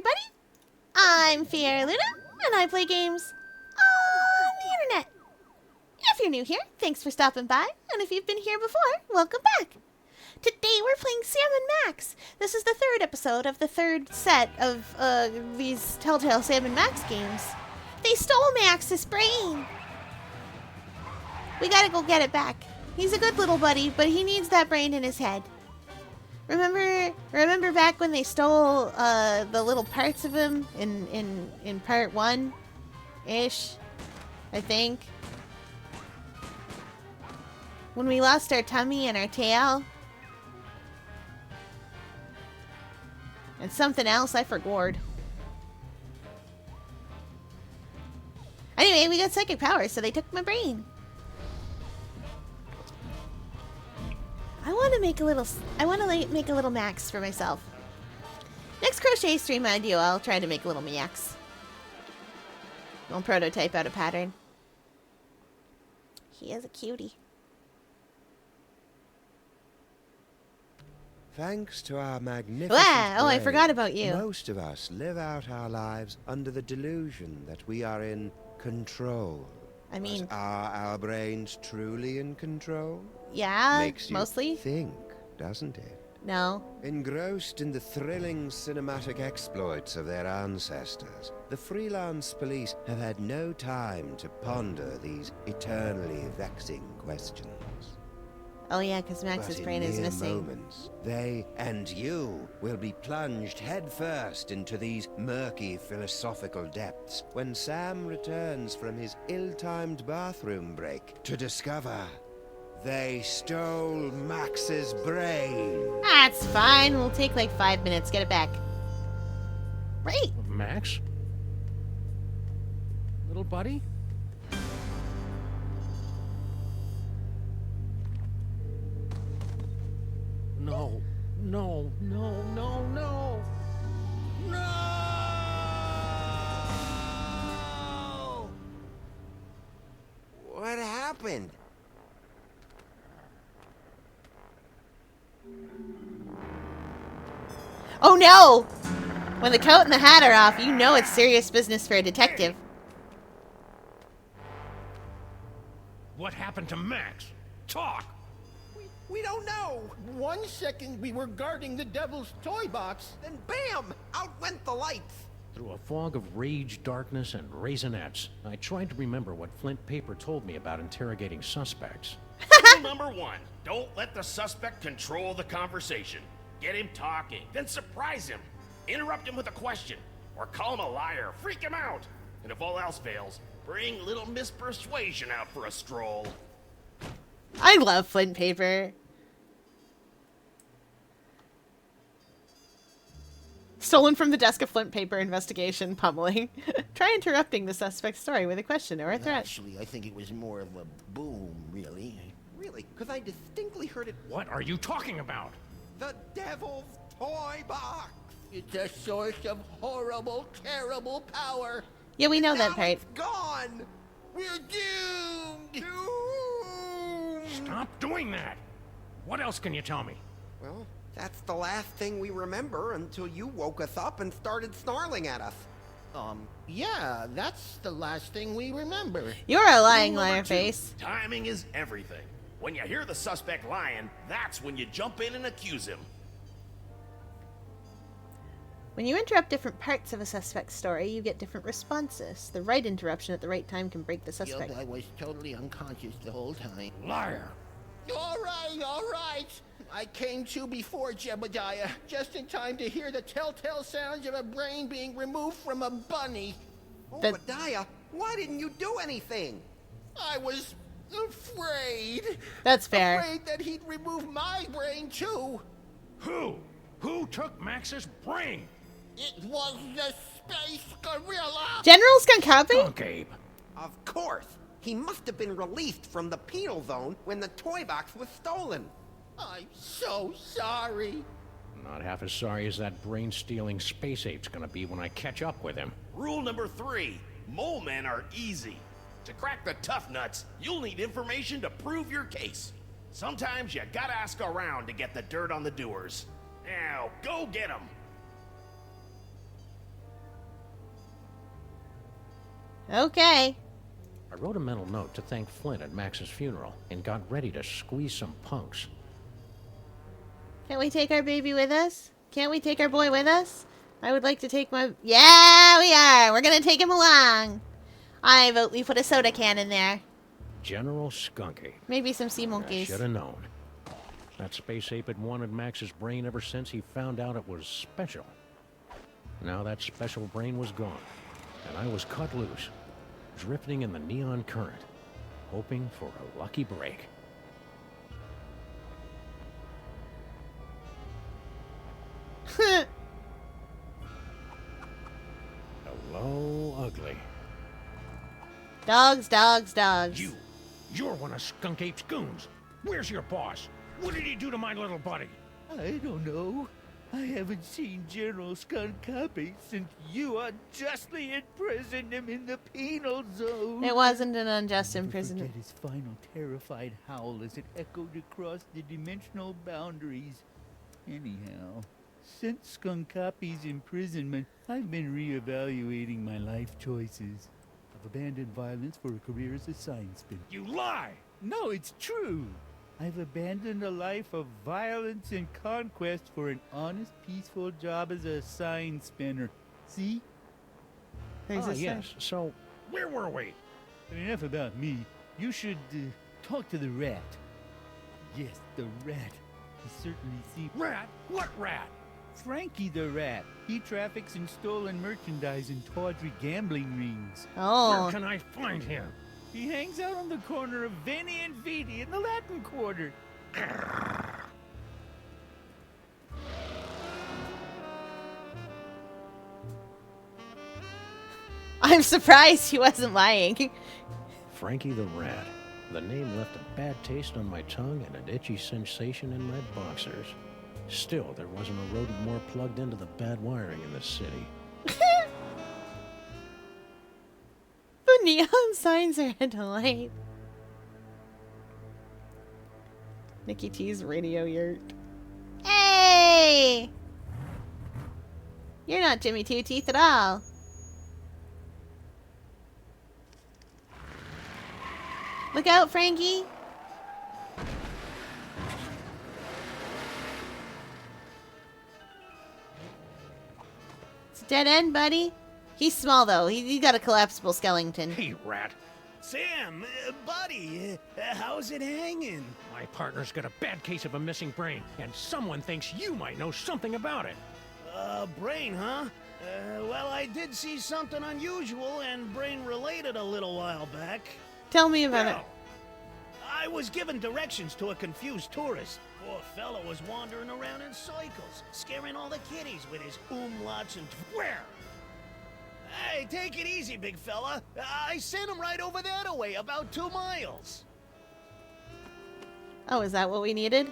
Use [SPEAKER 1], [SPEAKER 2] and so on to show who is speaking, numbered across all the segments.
[SPEAKER 1] everybody. I'm Fiera Luna, and I play games on the internet. If you're new here, thanks for stopping by, and if you've been here before, welcome back. Today we're playing Sam and Max. This is the third episode of the third set of these Telltale Sam and Max games. They stole Max's brain. We gotta go get it back. He's a good little buddy, but he needs that brain in his head. Remember back when they stole the little parts of him in part 1-ish, I think? When we lost our tummy and our tail? And something else I forgot. Anyway, we got psychic powers, so they took my brain. I want to make a little Max for myself. Next crochet stream I do, I'll try to make a little Max. I'll prototype out a pattern. He is a cutie.
[SPEAKER 2] Thanks to our magnificent
[SPEAKER 1] Oh, I
[SPEAKER 2] brain,
[SPEAKER 1] forgot about you.
[SPEAKER 2] most of us live out our lives under the delusion that we are in control.
[SPEAKER 1] I mean,
[SPEAKER 2] But are our brains truly in control?
[SPEAKER 1] yeah,
[SPEAKER 2] Makes you
[SPEAKER 1] mostly.
[SPEAKER 2] think, doesn't it?
[SPEAKER 1] No.
[SPEAKER 2] Engrossed in the thrilling cinematic exploits of their ancestors, the Freelance Police have had no time to ponder these eternally vexing questions.
[SPEAKER 1] Oh yeah, because Max's
[SPEAKER 2] But
[SPEAKER 1] brain
[SPEAKER 2] in
[SPEAKER 1] is
[SPEAKER 2] mere
[SPEAKER 1] missing.
[SPEAKER 2] moments, they and you will be plunged headfirst into these murky philosophical depths when Sam returns from his ill-timed bathroom break to discover they stole Max's brain.
[SPEAKER 1] That's fine. We'll take like 5 minutes. Get it back. Right.
[SPEAKER 3] Max? Little buddy? No, no, no, no, no! No!
[SPEAKER 2] What happened?
[SPEAKER 1] Oh no! When the coat and the hat are off, you know it's serious business for a detective.
[SPEAKER 3] What happened to Max? Talk!
[SPEAKER 4] We don't know. 1 second we were guarding the devil's toy box, then bam! Out went the lights.
[SPEAKER 3] Through a fog of rage, darkness, and raisinets, I tried to remember what Flint Paper told me about interrogating suspects.
[SPEAKER 5] Rule number 1, don't let the suspect control the conversation. Get him talking, then surprise him. Interrupt him with a question, or call him a liar, freak him out. And if all else fails, bring little Miss Persuasion out for a stroll.
[SPEAKER 1] I love Flint Paper. Stolen from the desk of Flint Paper investigation pummeling. Try interrupting the suspect's story with a question or a threat.
[SPEAKER 4] Actually, I think it was more of a boom, really. Really, because I distinctly heard it.
[SPEAKER 3] What are you talking about?
[SPEAKER 4] The devil's toy box. It's a source of horrible, terrible power.
[SPEAKER 1] Yeah, we know that
[SPEAKER 4] Now
[SPEAKER 1] part.
[SPEAKER 4] it's gone. We're doomed. Doomed.
[SPEAKER 3] Stop doing that! What else can you tell me?
[SPEAKER 6] Well, that's the last thing we remember until you woke us up and started snarling at us.
[SPEAKER 4] Yeah, that's the last thing we remember.
[SPEAKER 1] You're a lying
[SPEAKER 5] Rule number
[SPEAKER 1] liar
[SPEAKER 5] 2,
[SPEAKER 1] face.
[SPEAKER 5] timing is everything. When you hear the suspect lying, that's when you jump in and accuse him.
[SPEAKER 1] When you interrupt different parts of a suspect's story, you get different responses. The right interruption at the right time can break the suspect.
[SPEAKER 4] Yup, I was totally unconscious the whole time.
[SPEAKER 3] Liar!
[SPEAKER 4] All right. I came to before Jebediah, just in time to hear the telltale sounds of a brain being removed from a bunny.
[SPEAKER 6] Obadiah, why didn't you do anything?
[SPEAKER 4] I was afraid.
[SPEAKER 1] That's fair.
[SPEAKER 4] Afraid that he'd remove my brain too.
[SPEAKER 3] Who? Who took Max's brain?
[SPEAKER 4] It was the space gorilla.
[SPEAKER 1] General Skunkhappy?
[SPEAKER 3] Skunk Ape.
[SPEAKER 6] Of course. He must have been released from the penal zone when the toy box was stolen.
[SPEAKER 4] I'm so sorry.
[SPEAKER 3] Not half as sorry as that brain-stealing space ape's gonna be when I catch up with him.
[SPEAKER 5] Rule number 3, mole men are easy. To crack the tough nuts, you'll need information to prove your case. Sometimes you gotta ask around to get the dirt on the doers. Now, go get them.
[SPEAKER 1] Okay.
[SPEAKER 3] I wrote a mental note to thank Flint at Max's funeral and got ready to squeeze some punks.
[SPEAKER 1] Can't we take our baby with us? Can't we take our boy with us? I would like to take my... Yeah, we are. We're going to take him along. I vote we put a soda can in there.
[SPEAKER 3] General Skunky.
[SPEAKER 1] Maybe some sea
[SPEAKER 3] I
[SPEAKER 1] monkeys.
[SPEAKER 3] should have known. That space ape had wanted Max's brain ever since he found out it was special. Now that special brain was gone, and I was cut loose, drifting in the neon current, hoping for a lucky break. Hello, ugly.
[SPEAKER 1] Dogs, dogs, dogs.
[SPEAKER 3] You're one of Skunk Ape's goons. Where's your boss? What did he do to my little buddy?
[SPEAKER 7] I don't know. I haven't seen General Skunk Copy since you unjustly imprisoned him in the penal zone.
[SPEAKER 1] It wasn't an unjust
[SPEAKER 7] Never
[SPEAKER 1] imprisonment.
[SPEAKER 7] forget his final terrified howl as it echoed across the dimensional boundaries. Anyhow, since Skunk Copy's imprisonment, I've been reevaluating my life choices. I've abandoned violence for a career as a sign spinner.
[SPEAKER 3] You lie!
[SPEAKER 7] No, it's true. I've abandoned a life of violence and conquest for an honest, peaceful job as a sign spinner. See?
[SPEAKER 3] Yes. So, where were we?
[SPEAKER 7] Enough about me. You should talk to the rat. Yes, the rat. He certainly seems...
[SPEAKER 3] Rat? What rat?
[SPEAKER 7] Frankie the rat. He traffics in stolen merchandise and tawdry gambling rings.
[SPEAKER 1] Oh.
[SPEAKER 3] Where can I find him?
[SPEAKER 7] He hangs out on the corner of Veni and Vidi in the Latin Quarter.
[SPEAKER 1] I'm surprised he wasn't lying.
[SPEAKER 3] Frankie the Rat. The name left a bad taste on my tongue and an itchy sensation in my boxers. Still, there wasn't a rodent more plugged into the bad wiring in this city.
[SPEAKER 1] The neon signs are a delight. Nikki T's radio yurt. Hey! You're not Jimmy Two Teeth at all. Look out, Frankie. It's a dead end, buddy. He's small, though. He got a collapsible skeleton.
[SPEAKER 3] Hey, Rat.
[SPEAKER 8] Sam, buddy, how's it hanging?
[SPEAKER 3] My partner's got a bad case of a missing brain, and someone thinks you might know something about it.
[SPEAKER 8] Brain, huh? Well, I did see something unusual and brain-related a little while back.
[SPEAKER 1] Tell me about it.
[SPEAKER 8] I was given directions to a confused tourist. Poor fellow was wandering around in circles, scaring all the kiddies with his umlauts and... Where? Hey, take it easy, big fella. I sent him right over that away, about 2 miles.
[SPEAKER 1] Oh, is that what we needed?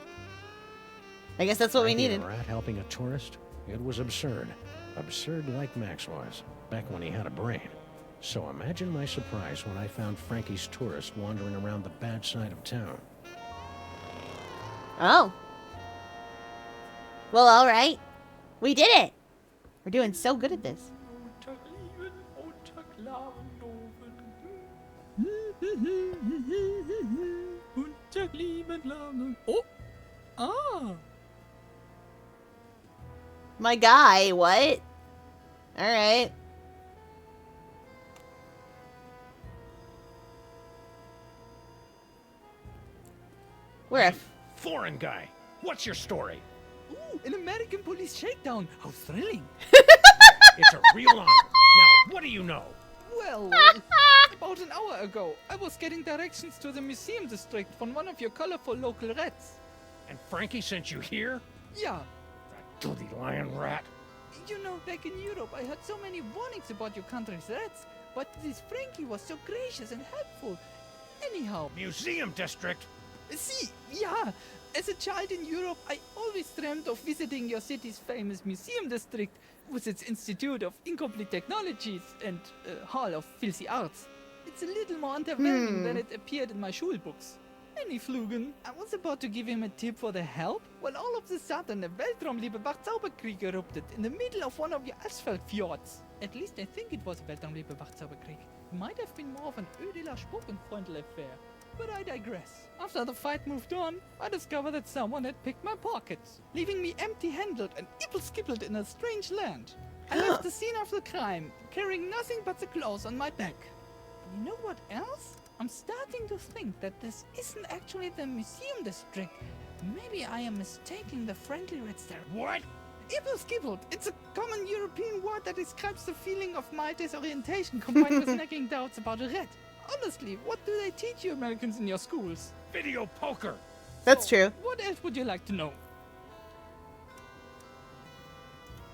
[SPEAKER 1] I guess that's what we
[SPEAKER 3] Frankie
[SPEAKER 1] needed.
[SPEAKER 3] the Rat helping a tourist? It was absurd. Absurd like Max was, back when he had a brain. So imagine my surprise when I found Frankie's tourist wandering around the bad side of town.
[SPEAKER 1] Oh. Well, all right. We did it. We're doing so good at this.
[SPEAKER 9] Oh! Ah!
[SPEAKER 1] My guy, what? All right. We're a...
[SPEAKER 3] Foreign guy, what's your story?
[SPEAKER 9] Ooh, an American police shakedown! How thrilling!
[SPEAKER 3] It's a real honor. Now, what do you know?
[SPEAKER 9] Well, about an hour ago, I was getting directions to the museum district from one of your colorful local rats.
[SPEAKER 3] And Frankie sent you here?
[SPEAKER 9] Yeah,
[SPEAKER 3] That dirty lion rat.
[SPEAKER 9] you know, back in Europe, I had so many warnings about your country's rats, but this Frankie was so gracious and helpful. Anyhow,
[SPEAKER 3] Museum district?
[SPEAKER 9] see, yeah, as a child in Europe, I always dreamed of visiting your city's famous museum district with its Institute of Incomplete Technologies and Hall of Filthy Arts. It's a little more underwhelming than it appeared in my schulbooks. Any Flugen. I was about to give him a tip for the help when all of a sudden a Weltraumliebe Wachzauberkrieg erupted in the middle of one of your asphalt fjords. At least I think it was a Weltraumliebe Wachzauberkrieg. It might have been more of an Ödeler Spokenfreundl affair. But I digress. After the fight moved on, I discovered that someone had picked my pockets, leaving me empty-handed and ibble-skibbled in a strange land. I left the scene of the crime, carrying nothing but the clothes on my back. You know what else? I'm starting to think that this isn't actually the museum district. Maybe I am mistaking the friendly red star.
[SPEAKER 8] What?
[SPEAKER 9] Ibble-skibbled. It's a common European word that describes the feeling of my disorientation combined with nagging doubts about a red. Honestly, what do they teach you Americans in your schools?
[SPEAKER 8] Video poker.
[SPEAKER 1] That's true.
[SPEAKER 9] What else would you like to know?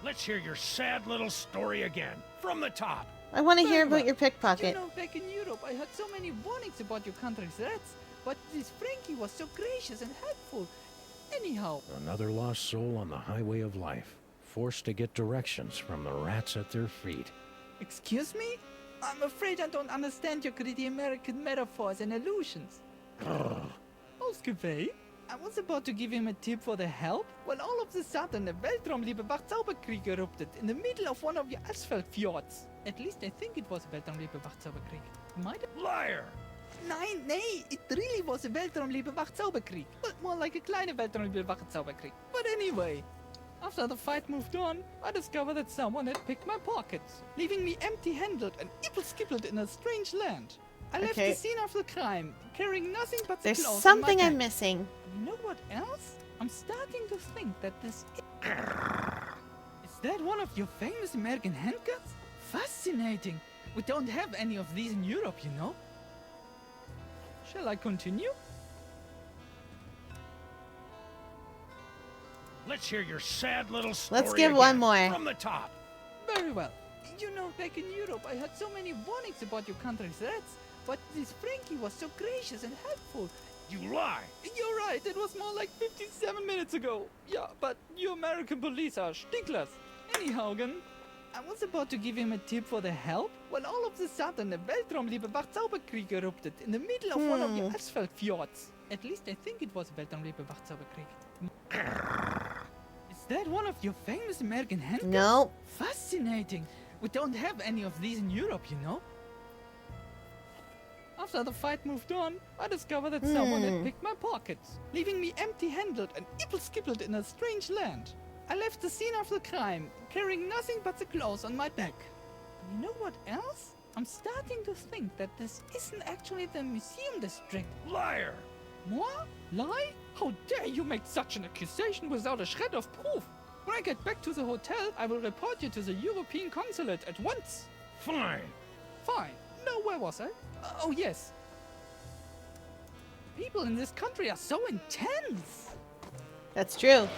[SPEAKER 3] Let's hear your sad little story again, from the top.
[SPEAKER 1] I want to hear
[SPEAKER 9] Very
[SPEAKER 1] about
[SPEAKER 9] well.
[SPEAKER 1] your pickpocket.
[SPEAKER 9] You know, back in Europe, I heard so many warnings about your country's rats, but this Frankie was so gracious and helpful. Anyhow,
[SPEAKER 3] Another lost soul on the highway of life, forced to get directions from the rats at their feet.
[SPEAKER 9] excuse me? I'm afraid I don't understand your gritty American metaphors and allusions. Ausgewählt? I was about to give him a tip for the help when all of a sudden a Weltraumliebe Wachzauberkrieg erupted in the middle of one of your asphalt fjords. At least I think it was a Weltraumliebe Wachzauberkrieg. Might have...
[SPEAKER 8] Liar.
[SPEAKER 9] Nein, nee, it really was a Weltraumliebe Wachzauberkrieg. But more like a kleine Weltraumliebe Wachzauberkrieg. But anyway, after the fight moved on, I discovered that someone had picked my pockets, leaving me empty-handed and ibble-skibbled in a strange land. I left
[SPEAKER 1] Okay.
[SPEAKER 9] the scene of the crime, carrying nothing but the
[SPEAKER 1] There's
[SPEAKER 9] clothes
[SPEAKER 1] something
[SPEAKER 9] on my
[SPEAKER 1] I'm
[SPEAKER 9] back.
[SPEAKER 1] missing.
[SPEAKER 9] You know what else? I'm starting to think that this is that one of your famous American handguns? Fascinating. We don't have any of these in Europe, you know. Shall I continue?
[SPEAKER 3] Let's hear your sad little story
[SPEAKER 1] Let's give
[SPEAKER 3] again,
[SPEAKER 1] one more.
[SPEAKER 3] from the top.
[SPEAKER 9] Very well. You know, back in Europe, I heard so many warnings about your country's rats, but this Frankie was so gracious and helpful.
[SPEAKER 3] You lie.
[SPEAKER 9] You're right, it was more like 57 minutes ago. Yeah, but you American police are stinklers. Anyhow, I was about to give him a tip for the help when all of a sudden a Weltraumliebe Wachzauberkrieg erupted in the middle of one of your asphalt fjords. At least I think it was a Weltraumliebe Wachzauberkrieg. Is that one of your famous American handguns?
[SPEAKER 1] No.
[SPEAKER 9] Fascinating. We don't have any of these in Europe, you know. After the fight moved on, I discovered that someone had picked my pockets, leaving me empty-handed and ibble-skibbled in a strange land. I left the scene of the crime, carrying nothing but the clothes on my back. You know what else? I'm starting to think that this isn't actually the museum district.
[SPEAKER 3] Liar.
[SPEAKER 9] Moi? Lie? How dare you make such an accusation without a shred of proof? When I get back to the hotel, I will report you to the European consulate at once.
[SPEAKER 3] Fine.
[SPEAKER 9] Fine. No, where was I? Oh, yes. People in this country are so intense.
[SPEAKER 1] That's true.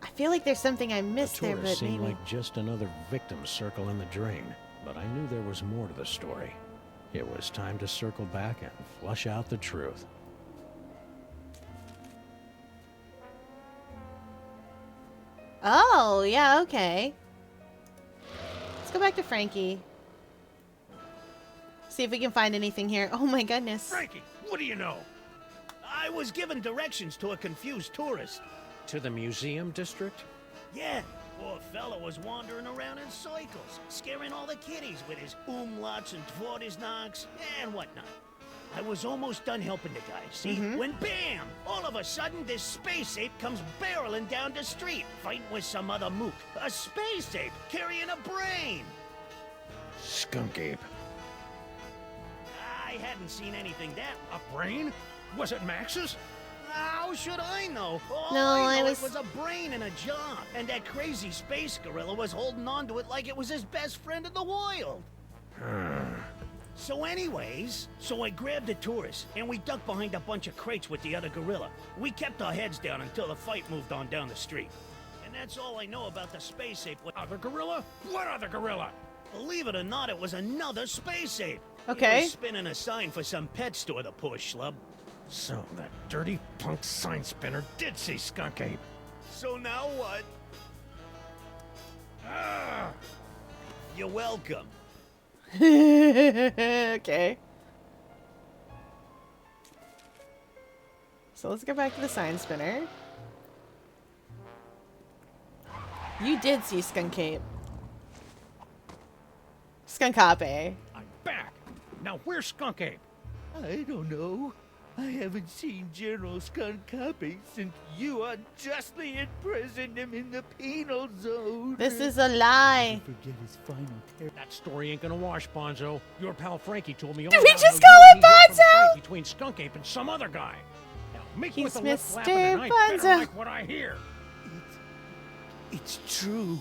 [SPEAKER 1] I feel like there's something I
[SPEAKER 3] The
[SPEAKER 1] missed there,
[SPEAKER 3] tourist
[SPEAKER 1] but
[SPEAKER 3] seemed
[SPEAKER 1] maybe...
[SPEAKER 3] like just another victim circle in the drain, but I knew there was more to the story. It was time to circle back and flush out the truth.
[SPEAKER 1] Oh, yeah, okay. Let's go back to Frankie. See if we can find anything here. Oh my goodness.
[SPEAKER 8] Frankie, what do you know? I was given directions to a confused tourist.
[SPEAKER 3] To the museum district?
[SPEAKER 8] Yeah, poor fella was wandering around in circles, scaring all the kiddies with his umlauts and dvortisnachs and whatnot. I was almost done helping the guy, see? When bam! All of a sudden, this space ape comes barreling down the street, fighting with some other mook. A space ape carrying a brain!
[SPEAKER 3] Skunk ape.
[SPEAKER 8] I hadn't seen anything that...
[SPEAKER 3] A brain? Was it Max's?
[SPEAKER 8] How should I know? All
[SPEAKER 1] No,
[SPEAKER 8] I know
[SPEAKER 1] I
[SPEAKER 8] it was a brain and a jaw, and that crazy space gorilla was holding on to it like it was his best friend in the world. So anyways, I grabbed the tourist, and we ducked behind a bunch of crates with the other gorilla. We kept our heads down until the fight moved on down the street. And that's all I know about the space ape.
[SPEAKER 3] Other gorilla? What other gorilla?
[SPEAKER 8] Believe it or not, it was another space ape.
[SPEAKER 1] Okay.
[SPEAKER 8] He was spinning a sign for some pet store, the poor schlub.
[SPEAKER 3] So that dirty punk sign spinner did see Skunk Ape.
[SPEAKER 8] So now what?
[SPEAKER 3] Ah!
[SPEAKER 8] You're welcome.
[SPEAKER 1] Okay. So let's go back to the sign spinner. You did see Skunk Cape. Skunkape.
[SPEAKER 3] I'm back. Now where's Skunk Ape?
[SPEAKER 7] I don't know. I haven't seen General Skunkapi since you unjustly imprisoned him in the penal zone.
[SPEAKER 1] This is a lie.
[SPEAKER 7] Forget his final terror.
[SPEAKER 3] That story ain't gonna wash, Bonzo. Your pal Frankie told me all
[SPEAKER 1] Did we
[SPEAKER 3] about
[SPEAKER 1] just
[SPEAKER 3] how
[SPEAKER 1] call
[SPEAKER 3] you
[SPEAKER 1] him
[SPEAKER 3] and me hit from a
[SPEAKER 1] Bonzo?
[SPEAKER 3] fight between Skunk Ape and some other guy. Now, make
[SPEAKER 1] He's
[SPEAKER 3] with the lip
[SPEAKER 1] Mr.
[SPEAKER 3] flapping and I better
[SPEAKER 1] Bonzo.
[SPEAKER 3] like what I hear.
[SPEAKER 7] It's true.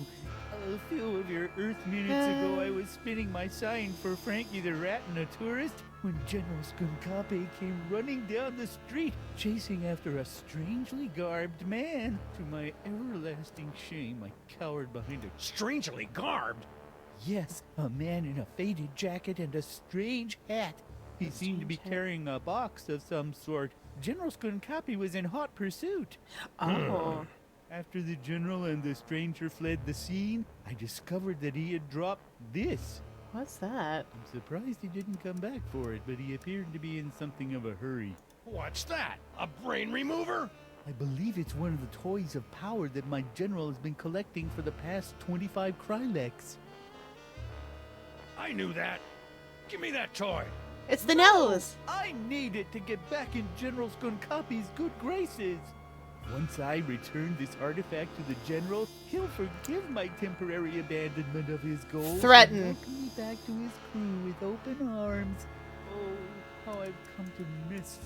[SPEAKER 7] A few of your Earth minutes ago, I was spinning my sign for Frankie the Rat and a tourist when General Skunkape came running down the street, chasing after a strangely garbed man. To my everlasting shame, I cowered behind a...
[SPEAKER 3] Strangely garbed.
[SPEAKER 7] Yes, a man in a faded jacket and a strange hat. He seemed to be carrying a box of some sort. General Skunkape was in hot pursuit.
[SPEAKER 1] Oh.
[SPEAKER 7] After the general and the stranger fled the scene, I discovered that he had dropped this.
[SPEAKER 1] What's that?
[SPEAKER 7] I'm surprised he didn't come back for it, but he appeared to be in something of a hurry.
[SPEAKER 3] What's that? A brain remover?
[SPEAKER 7] I believe it's one of the toys of power that my general has been collecting for the past 25 Krylex.
[SPEAKER 3] I knew that. Give me that toy.
[SPEAKER 1] It's the nose.
[SPEAKER 7] I need it to get back in General Skunkapi's good graces. Once I return this artifact to the general, he'll forgive my temporary abandonment of his goals.
[SPEAKER 1] Threaten.
[SPEAKER 7] And welcome me back to his crew with open arms. Oh, how I've come to miss.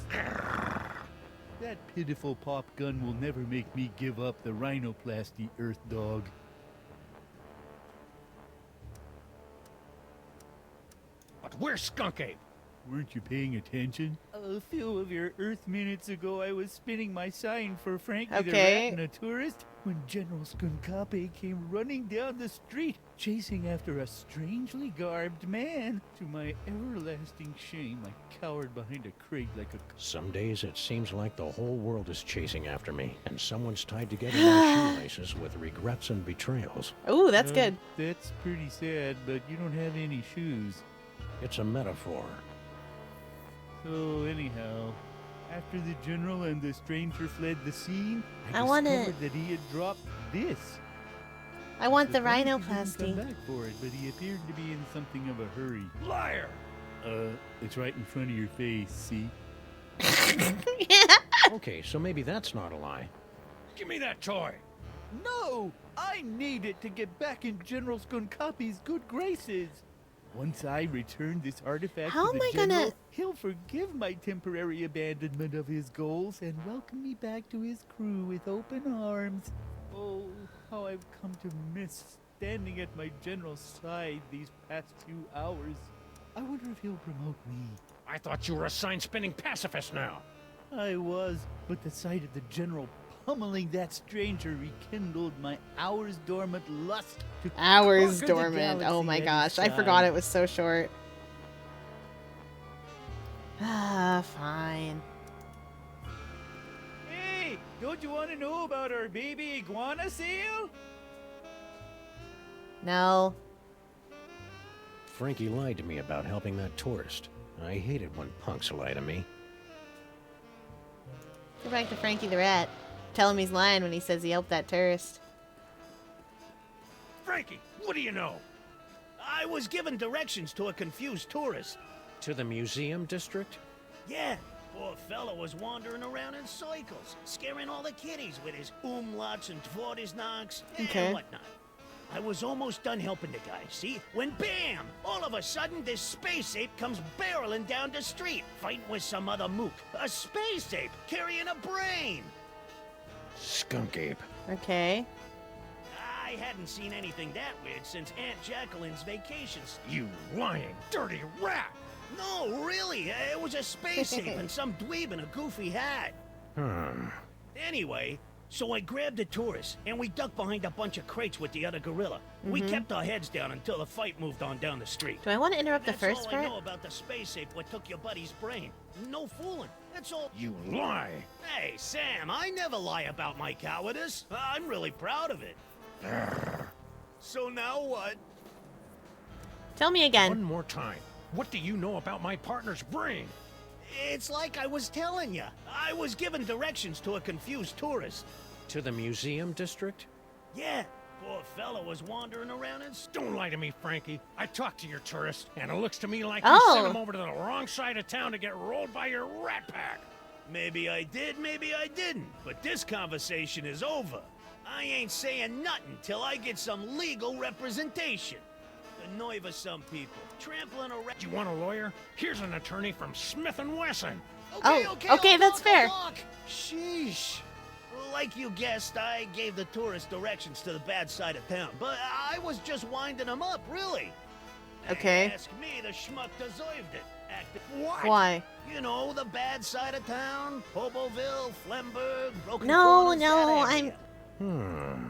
[SPEAKER 7] That pitiful pop gun will never make me give up the rhinoplasty Earth Dog.
[SPEAKER 3] But where's Skunk Ape?
[SPEAKER 7] Weren't you paying attention? A few of your Earth minutes ago, I was spinning my sign for Frankie the
[SPEAKER 1] Okay.
[SPEAKER 7] Rat and a tourist when General Skunkape came running down the street, chasing after a strangely garbed man. To my everlasting shame, I cowered behind a crate like a...
[SPEAKER 3] Some days it seems like the whole world is chasing after me, and someone's tied together my shoelaces with regrets and betrayals.
[SPEAKER 1] Ooh, that's good.
[SPEAKER 7] That's pretty sad, but you don't have any shoes.
[SPEAKER 3] It's a metaphor.
[SPEAKER 7] So anyhow, after the general and the stranger fled the scene,
[SPEAKER 1] I want
[SPEAKER 7] discovered
[SPEAKER 1] it.
[SPEAKER 7] that he had dropped this.
[SPEAKER 1] I want the
[SPEAKER 7] Surprised he didn't
[SPEAKER 1] rhinoplasty.
[SPEAKER 7] come back for it, but he appeared to be in something of a hurry.
[SPEAKER 3] Liar!
[SPEAKER 7] It's right in front of your face, see?
[SPEAKER 1] Yeah.
[SPEAKER 3] Okay, so maybe that's not a lie. Give me that toy.
[SPEAKER 7] No! I need it to get back in General Skunkapi's good graces. Once I return this artifact
[SPEAKER 1] How
[SPEAKER 7] to
[SPEAKER 1] am
[SPEAKER 7] the
[SPEAKER 1] I gonna-
[SPEAKER 7] general, he'll forgive my temporary abandonment of his goals and welcome me back to his crew with open arms. Oh, how I've come to miss standing at my general's side these past few hours. I wonder if he'll promote me.
[SPEAKER 3] I thought you were a sign-spinning pacifist now.
[SPEAKER 7] I was, but the sight of the general pummeling that stranger rekindled my hours dormant lust to
[SPEAKER 1] Hours
[SPEAKER 7] conquer the
[SPEAKER 1] dormant. Oh
[SPEAKER 7] galaxy
[SPEAKER 1] my
[SPEAKER 7] at his
[SPEAKER 1] gosh. I forgot
[SPEAKER 7] side.
[SPEAKER 1] it was so short. Ah, fine.
[SPEAKER 7] Hey, don't you want to know about our baby iguana sale?
[SPEAKER 1] No.
[SPEAKER 3] Frankie lied to me about helping that tourist. I hated when punks lie to me.
[SPEAKER 1] Go back to Frankie the Rat. Tell him he's lying when he says he helped that tourist.
[SPEAKER 3] Frankie, what do you know?
[SPEAKER 8] I was given directions to a confused tourist.
[SPEAKER 3] To the museum district?
[SPEAKER 8] Yeah, poor fella was wandering around in circles, scaring all the kiddies with his umlauts and tvortisnachs
[SPEAKER 1] Okay.
[SPEAKER 8] and whatnot. I was almost done helping the guy, see? When bam! All of a sudden, this space ape comes barreling down the street, fighting with some other mook. A space ape carrying a brain!
[SPEAKER 3] Skunk Ape.
[SPEAKER 1] Okay.
[SPEAKER 8] I hadn't seen anything that weird since Aunt Jacqueline's vacations.
[SPEAKER 3] You lying, dirty rat!
[SPEAKER 8] No, really, it was a space ape and some dweeb in a goofy hat. Anyway, so I grabbed the tourist, and we ducked behind a bunch of crates with the other gorilla. We kept our heads down until the fight moved on down the street.
[SPEAKER 1] Do I want to interrupt the
[SPEAKER 8] That's
[SPEAKER 1] first
[SPEAKER 8] all I
[SPEAKER 1] part?
[SPEAKER 8] know about the space ape what took your buddy's brain. No fooling. That's all.
[SPEAKER 3] You lie!
[SPEAKER 8] Hey, Sam, I never lie about my cowardice. I'm really proud of it. So now what?
[SPEAKER 1] Tell me again.
[SPEAKER 3] One more time. What do you know about my partner's brain?
[SPEAKER 8] It's like I was telling you. I was given directions to a confused tourist.
[SPEAKER 3] To the museum district?
[SPEAKER 8] Yeah, poor fella was wandering around and...
[SPEAKER 3] Don't lie to me, Frankie. I talked to your tourist, and it looks to me like
[SPEAKER 1] Oh.
[SPEAKER 3] you sent him over to the wrong side of town to get rolled by your rat pack.
[SPEAKER 8] Maybe I did, maybe I didn't. But this conversation is over. I ain't saying nothing till I get some legal representation. The nerve of some people, trampling around...
[SPEAKER 3] Do you want a lawyer? Here's an attorney from Smith & Wesson.
[SPEAKER 8] Okay,
[SPEAKER 1] Oh,
[SPEAKER 8] okay,
[SPEAKER 1] okay,
[SPEAKER 8] I'll
[SPEAKER 1] that's
[SPEAKER 8] talk, I'll
[SPEAKER 1] fair.
[SPEAKER 8] talk. Sheesh. Like you guessed, I gave the tourist directions to the bad side of town, but I was just winding them up, really.
[SPEAKER 1] Okay.
[SPEAKER 8] Ask me, the schmuck deserved it.
[SPEAKER 3] What?
[SPEAKER 1] Why?
[SPEAKER 8] You know, the bad side of town, Hoboville, Flemberg, Broken
[SPEAKER 1] No,
[SPEAKER 8] Corners,
[SPEAKER 1] no,
[SPEAKER 8] that area.
[SPEAKER 3] Hmm.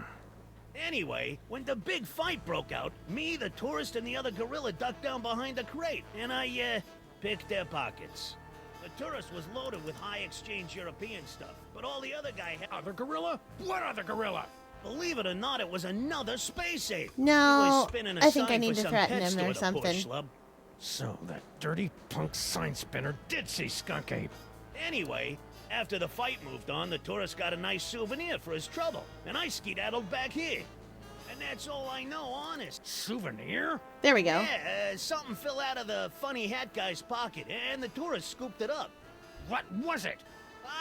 [SPEAKER 8] Anyway, when the big fight broke out, me, the tourist, and the other gorilla ducked down behind a crate, and I, picked their pockets. The tourist was loaded with high-exchange European stuff, but all the other guy had...
[SPEAKER 3] Other gorilla? What other gorilla?
[SPEAKER 8] Believe it or not, it was another space ape.
[SPEAKER 1] No,
[SPEAKER 8] He was spinning a
[SPEAKER 1] I think I
[SPEAKER 8] sign
[SPEAKER 1] need
[SPEAKER 8] for
[SPEAKER 1] to
[SPEAKER 8] some
[SPEAKER 1] threaten
[SPEAKER 8] pet
[SPEAKER 1] him or
[SPEAKER 8] store to
[SPEAKER 1] something.
[SPEAKER 8] push, Lub.
[SPEAKER 3] So that dirty punk sign spinner did see Skunk Ape.
[SPEAKER 8] Anyway, after the fight moved on, the tourist got a nice souvenir for his trouble, and I skedaddled back here. And that's all I know, honest.
[SPEAKER 3] Souvenir?
[SPEAKER 1] There we go.
[SPEAKER 8] Yeah, something fell out of the funny hat guy's pocket, and the tourist scooped it up.
[SPEAKER 3] What was it?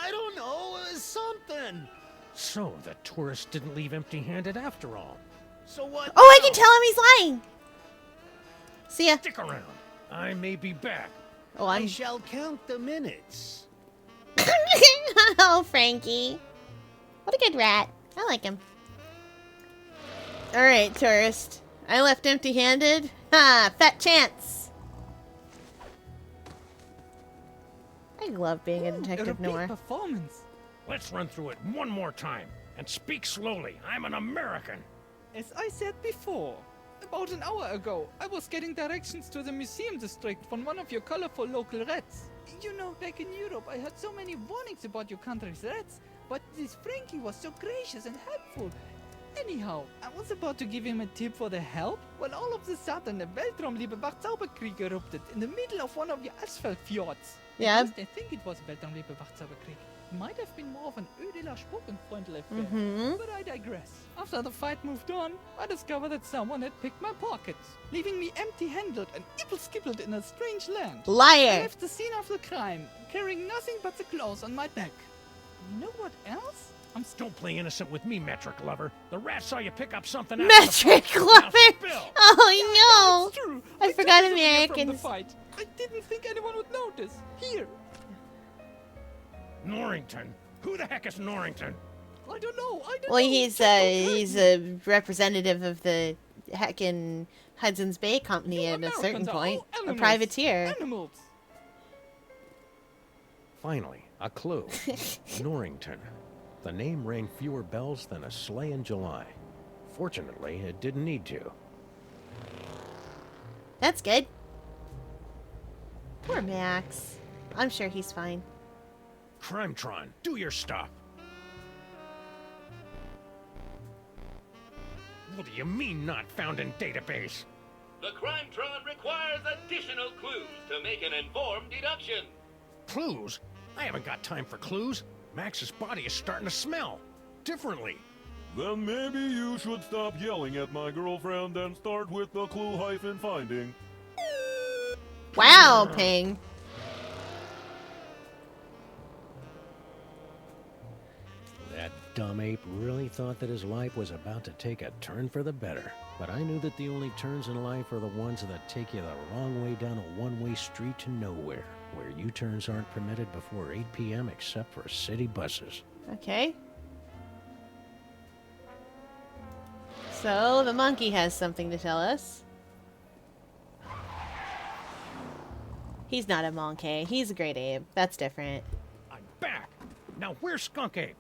[SPEAKER 8] I don't know, something.
[SPEAKER 3] So the tourist didn't leave empty-handed after all.
[SPEAKER 8] So what?
[SPEAKER 1] Oh, I
[SPEAKER 8] now?
[SPEAKER 1] can tell him he's lying. See ya.
[SPEAKER 3] Stick around. I may be back.
[SPEAKER 1] Oh,
[SPEAKER 8] I
[SPEAKER 1] I'm.
[SPEAKER 8] shall count the minutes.
[SPEAKER 1] Oh, Frankie. What a good rat. I like him. Alright, tourist. I left empty-handed. Ha! Fat chance. I love being a detective
[SPEAKER 9] European
[SPEAKER 1] noir.
[SPEAKER 9] performance.
[SPEAKER 3] Let's run through it one more time. And speak slowly. I'm an American.
[SPEAKER 9] As I said before, about an hour ago, I was getting directions to the museum district from one of your colorful local rats. You know, back in Europe, I had so many warnings about your country's rats, but this Frankie was so gracious and helpful. Anyhow, I was about to give him a tip for the help when all of a sudden a Weltraumliebe Wachzauberkrieg erupted in the middle of one of your asphalt fjords.
[SPEAKER 1] Yeah.
[SPEAKER 9] At least I think it was a Weltraumliebe Wachzauberkrieg. It might have been more of an Ödeler Spokenfreundle affair,
[SPEAKER 1] Mhm.
[SPEAKER 9] but I digress. After the fight moved on, I discovered that someone had picked my pockets, leaving me empty-handed and ipple-skippled in a strange land. I
[SPEAKER 1] Liar.
[SPEAKER 9] left the scene of the crime, carrying nothing but the clothes on my back. You know what else? I'm
[SPEAKER 3] Don't play innocent with me, metric lover. The rat saw you pick up something.
[SPEAKER 1] Metric
[SPEAKER 3] after the
[SPEAKER 1] lover.
[SPEAKER 3] Now spill.
[SPEAKER 1] Oh
[SPEAKER 9] It's true.
[SPEAKER 1] I forgot
[SPEAKER 9] took the souvenir from the
[SPEAKER 1] Americans.
[SPEAKER 9] fight. I didn't think anyone would notice. Here.
[SPEAKER 3] Norrington. Who the heck is Norrington?
[SPEAKER 9] I don't know. I don't
[SPEAKER 1] Well,
[SPEAKER 9] know.
[SPEAKER 1] he's
[SPEAKER 9] Just don't hurt
[SPEAKER 1] he's
[SPEAKER 9] me.
[SPEAKER 1] a representative of the heckin' Hudson's Bay Company
[SPEAKER 9] You
[SPEAKER 1] at a certain
[SPEAKER 9] Americans are
[SPEAKER 1] point.
[SPEAKER 9] all
[SPEAKER 1] A
[SPEAKER 9] animals.
[SPEAKER 1] privateer.
[SPEAKER 9] Animals.
[SPEAKER 3] Finally, a clue. Norrington. The name rang fewer bells than a sleigh in July. Fortunately, it didn't need to.
[SPEAKER 1] That's good. Poor Max. I'm sure he's fine.
[SPEAKER 3] Crimetron, do your stuff. What do you mean not found in database?
[SPEAKER 10] The Crimetron requires additional clues to make an informed deduction.
[SPEAKER 3] Clues? I haven't got time for clues. Max's body is starting to smell. Differently.
[SPEAKER 11] Then maybe you should stop yelling at my girlfriend and start with the clue-finding.
[SPEAKER 1] Wow, Ping.
[SPEAKER 3] That dumb ape really thought that his life was about to take a turn for the better. But I knew that the only turns in life are the ones that take you the wrong way down a one-way street to nowhere, where U-turns aren't permitted before 8 p.m. except for city buses.
[SPEAKER 1] Okay. So, the monkey has something to tell us. He's not a monkey. He's a great ape. That's different.
[SPEAKER 3] I'm back! Now where's Skunk Ape?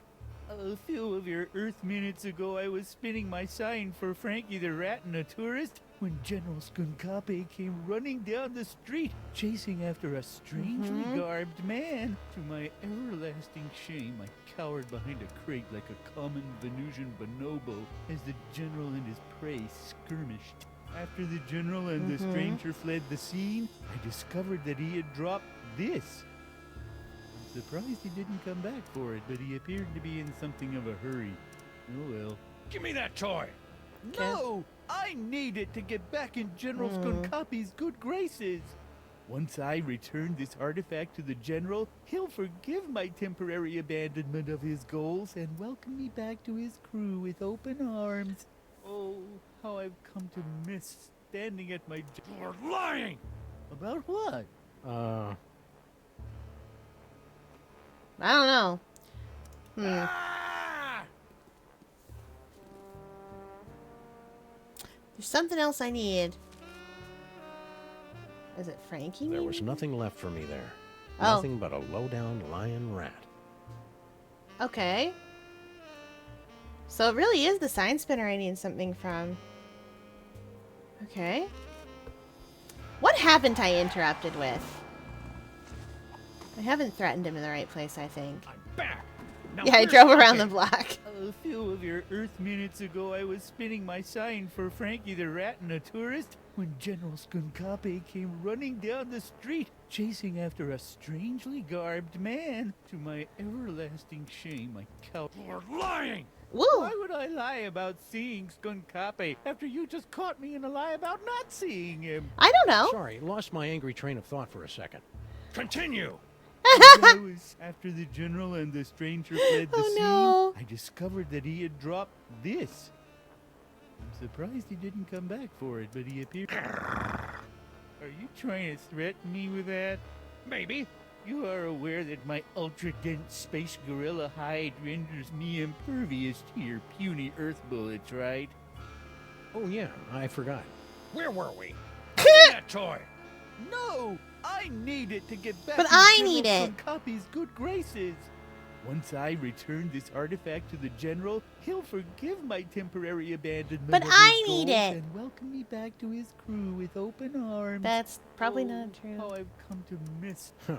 [SPEAKER 7] A few of your Earth minutes ago, I was spinning my sign for Frankie the Rat and a tourist when General Skunkape came running down the street, chasing after a strangely garbed man. To my everlasting shame, I cowered behind a crate like a common Venusian bonobo as the general and his prey skirmished. After the general and the stranger fled the scene, I discovered that he had dropped this. I'm surprised he didn't come back for it, but he appeared to be in something of a hurry. Oh well.
[SPEAKER 3] Give me that toy!
[SPEAKER 7] No! I need it to get back in General Skunkapi's good graces. Once I return this artifact to the General, he'll forgive my temporary abandonment of his goals and welcome me back to his crew with open arms. Oh, how I've come to miss standing at my...
[SPEAKER 3] You're lying!
[SPEAKER 7] About what?
[SPEAKER 1] I don't know.
[SPEAKER 3] Ah!
[SPEAKER 1] There's something else I need. Is it Frankie?
[SPEAKER 3] There
[SPEAKER 1] maybe?
[SPEAKER 3] was nothing left for me there.
[SPEAKER 1] Oh.
[SPEAKER 3] Nothing but a low-down lion rat.
[SPEAKER 1] Okay. So it really is the sign spinner I need something from. Okay. What haven't I interrupted with? I haven't threatened him in the right place, I think.
[SPEAKER 3] I'm back! Now
[SPEAKER 1] Yeah, I
[SPEAKER 3] where's
[SPEAKER 1] drove
[SPEAKER 3] Frankie?
[SPEAKER 1] around the block.
[SPEAKER 7] A few of your Earth minutes ago, I was spinning my sign for Frankie the Rat and a tourist when General Skunkapi came running down the street, chasing after a strangely garbed man. To my everlasting shame, I
[SPEAKER 3] You're lying!
[SPEAKER 1] Woo!
[SPEAKER 7] Why would I lie about seeing Skunkapi after you just caught me in a lie about not seeing him?
[SPEAKER 1] I don't know.
[SPEAKER 3] Sorry, lost my angry train of thought for a second. Continue!
[SPEAKER 7] I was after the general and the stranger fled the
[SPEAKER 1] Oh,
[SPEAKER 7] scene.
[SPEAKER 1] no.
[SPEAKER 7] I discovered that he had dropped this. I'm surprised he didn't come back for it, but he appeared. Are you trying to threaten me with that?
[SPEAKER 3] Maybe.
[SPEAKER 7] You are aware that my ultra-dense space gorilla hide renders me impervious to your puny Earth bullets, right?
[SPEAKER 3] Oh yeah, I forgot. Where were we? Give me that toy!
[SPEAKER 7] No! I need it to get back
[SPEAKER 1] But
[SPEAKER 7] in
[SPEAKER 1] I
[SPEAKER 7] General
[SPEAKER 1] need it.
[SPEAKER 7] Skunkapi's good graces. Once I return this artifact to the General, he'll forgive my temporary abandonment
[SPEAKER 1] But
[SPEAKER 7] of
[SPEAKER 1] I
[SPEAKER 7] his
[SPEAKER 1] need
[SPEAKER 7] goals
[SPEAKER 1] it.
[SPEAKER 7] and welcome me back to his crew with open arms.
[SPEAKER 1] That's probably
[SPEAKER 7] Oh,
[SPEAKER 1] not true.
[SPEAKER 7] How I've come to miss.
[SPEAKER 3] Huh.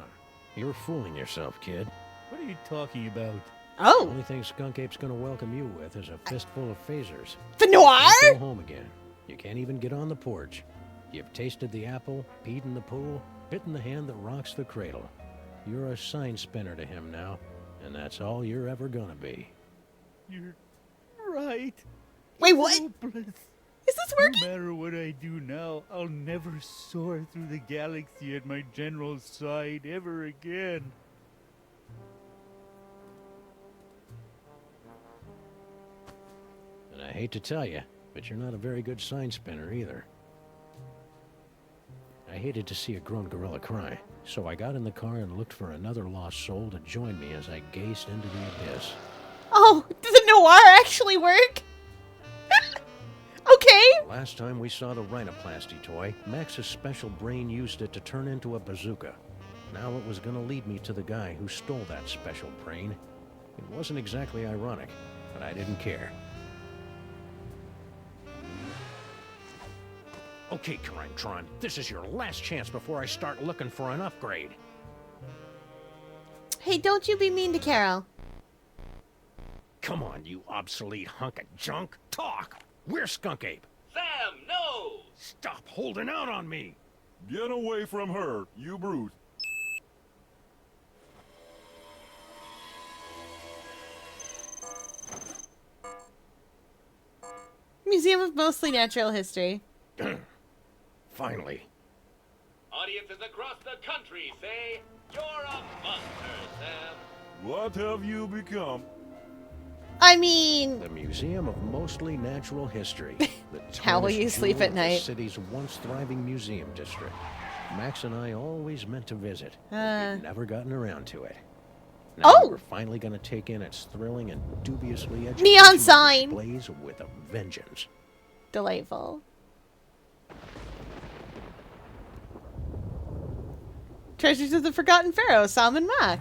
[SPEAKER 3] You're fooling yourself, kid.
[SPEAKER 7] What are you talking about?
[SPEAKER 3] The
[SPEAKER 1] Oh!
[SPEAKER 3] only thing Skunk Ape's gonna welcome you with is a fistful of phasers.
[SPEAKER 1] The
[SPEAKER 3] Don't
[SPEAKER 1] Noire?
[SPEAKER 3] go home again. You can't even get on the porch. You've tasted the apple, peed in the pool, bitten the hand that rocks the cradle. You're a sign spinner to him now, and that's all you're ever gonna be.
[SPEAKER 7] You're right.
[SPEAKER 1] Wait, what?
[SPEAKER 7] Hopeless.
[SPEAKER 1] Is this
[SPEAKER 7] No
[SPEAKER 1] working?
[SPEAKER 7] matter what I do now, I'll never soar through the galaxy at my general's side ever again.
[SPEAKER 3] And I hate to tell you, but you're not a very good sign spinner either. I hated to see a grown gorilla cry, so I got in the car and looked for another lost soul to join me as I gazed into the abyss.
[SPEAKER 1] Oh, did the Noire actually work? Okay.
[SPEAKER 3] Last time we saw the rhinoplasty toy, Max's special brain used it to turn into a bazooka. Now it was gonna lead me to the guy who stole that special brain. It wasn't exactly ironic, but I didn't care. Okay, Crime-Tron, this is your last chance before I start looking for an upgrade.
[SPEAKER 1] Hey, don't you be mean to Carol.
[SPEAKER 3] Come on, you obsolete hunk of junk. Talk! Where's Skunk Ape?
[SPEAKER 10] Sam, no!
[SPEAKER 3] Stop holding out on me!
[SPEAKER 11] Get away from her, you brute.
[SPEAKER 1] Museum of Mostly Natural History.
[SPEAKER 3] Finally.
[SPEAKER 10] Audiences across the country say, you're a monster, Sam.
[SPEAKER 11] What have you become?
[SPEAKER 1] I mean,
[SPEAKER 3] The Museum of Mostly Natural History. The
[SPEAKER 1] How will
[SPEAKER 3] tarnished
[SPEAKER 1] you sleep
[SPEAKER 3] jewel
[SPEAKER 1] at
[SPEAKER 3] of the
[SPEAKER 1] night?
[SPEAKER 3] city's once thriving museum district. Max and I always meant to visit. but we've never gotten around to it. Now
[SPEAKER 1] Oh!
[SPEAKER 3] we're finally going to take in its thrilling and dubiously
[SPEAKER 1] Neon
[SPEAKER 3] educational
[SPEAKER 1] sign!
[SPEAKER 3] displays with a vengeance.
[SPEAKER 1] delightful. Treasures of the Forgotten Pharaoh, Sam and Mac.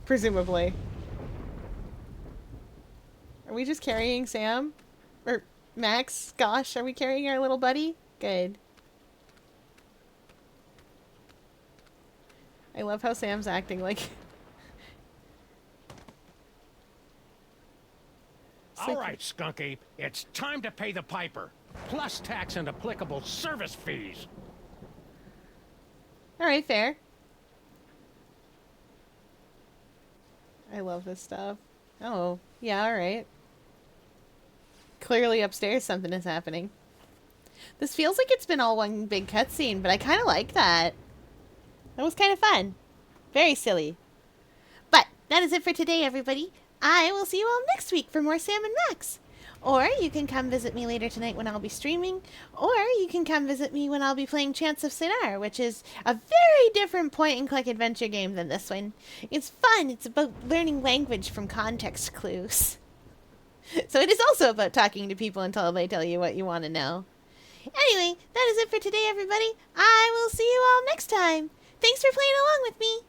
[SPEAKER 1] Presumably. Are we just carrying Sam? Or Max? Gosh, are we carrying our little buddy? Good. I love how Sam's acting like...
[SPEAKER 3] All right, Skunk Ape, it's time to pay the piper. plus tax and applicable service fees.
[SPEAKER 1] All right, fair. I love this stuff. Oh, yeah, all right. Clearly upstairs something is happening. This feels like it's been all one big cutscene, but I kind of like that. That was kind of fun. Very silly. But that is it for today, everybody. I will see you all next week for more Sam and Max. Or you can come visit me later tonight when I'll be streaming. Or you can come visit me when I'll be playing Chants of Sinar, which is a very different point-and-click adventure game than this one. It's fun. It's about learning language from context clues. So it is also about talking to people until they tell you what you want to know. Anyway, that is it for today, everybody. I will see you all next time. Thanks for playing along with me.